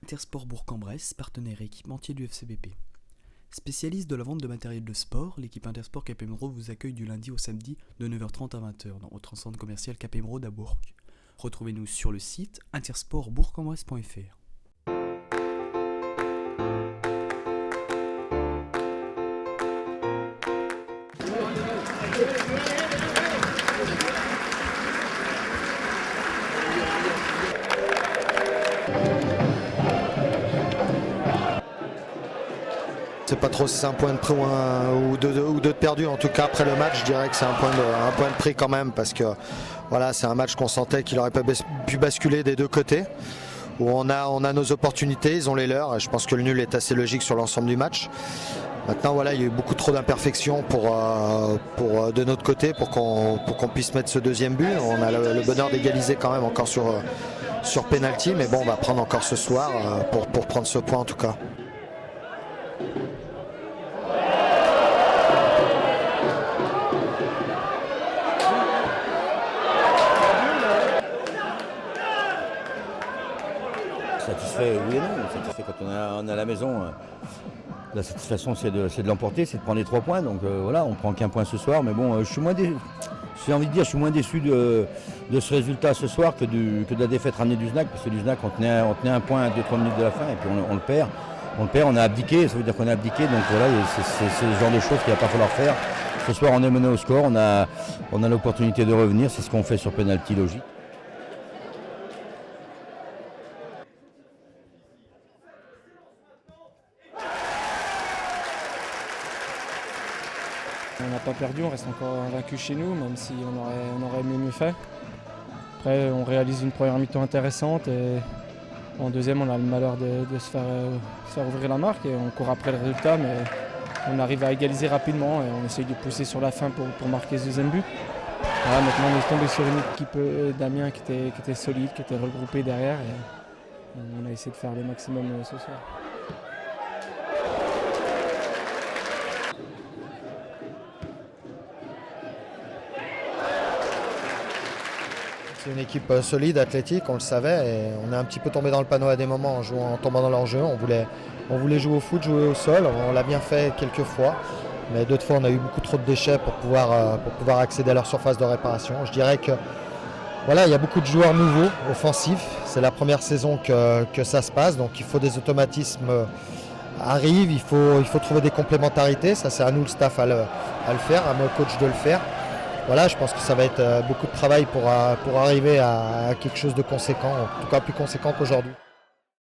Intersport Bourg-en-Bresse, partenaire et équipementier du FCBP. Spécialiste de la vente de matériel de sport, l'équipe Intersport Cap Émeraude vous accueille du lundi au samedi de 9h30 à 20h dans votre centre commercial Cap Émeraude à Bourg. Retrouvez-nous sur le site intersportbourg-en-bresse.fr. C'est pas trop si c'est un point de prix ou deux de perdu. En tout cas, après le match, je dirais que c'est un point de prix quand même, parce que voilà, c'est un match qu'on sentait qu'il aurait pas pu basculer des deux côtés, où on a nos opportunités, ils ont les leurs. Et je pense que le nul est assez logique sur l'ensemble du match. Maintenant, voilà, il y a eu beaucoup trop d'imperfections de notre côté pour qu'on puisse mettre ce deuxième but. On a le bonheur d'égaliser quand même encore sur penalty, mais bon, on va prendre encore ce soir pour prendre ce point en tout cas. Satisfait, oui et non. Satisfait quand on est à la maison. La satisfaction, c'est de l'emporter, c'est de prendre les 3 points. Donc voilà, on prend qu'un point ce soir. Mais bon, je suis moins déçu de ce résultat ce soir que de la défaite ramenée du Snack. Parce que du Snack, on tenait un point à 2-3 minutes de la fin et puis on le perd. On a abdiqué, ça veut dire qu'on a abdiqué. Donc voilà, c'est le genre de choses qu'il va pas falloir faire. Ce soir, on est mené au score, on a l'opportunité de revenir. C'est ce qu'on fait sur penalty logique. On n'a pas perdu, on reste encore invaincu chez nous, même si on aurait mieux fait. Après, on réalise une première mi-temps intéressante et en deuxième, on a le malheur de se faire ouvrir la marque et on court après le résultat, mais on arrive à égaliser rapidement et on essaye de pousser sur la fin pour marquer ce deuxième but. Voilà, maintenant, on est tombé sur une équipe d'Amiens qui était solide, qui était regroupée derrière et on a essayé de faire le maximum ce soir. C'est une équipe solide, athlétique, on le savait, et on est un petit peu tombé dans le panneau à des moments en tombant dans leur jeu. On voulait jouer au foot, jouer au sol, on l'a bien fait quelques fois, mais d'autres fois on a eu beaucoup trop de déchets pour pouvoir accéder à leur surface de réparation. Je dirais que voilà, il y a beaucoup de joueurs nouveaux, offensifs, c'est la première saison que ça se passe, donc il faut des automatismes arrivent, il faut trouver des complémentarités, ça c'est à nous le staff à le faire, à moi coach de le faire. Voilà, je pense que ça va être beaucoup de travail pour arriver à quelque chose de conséquent, en tout cas plus conséquent qu'aujourd'hui.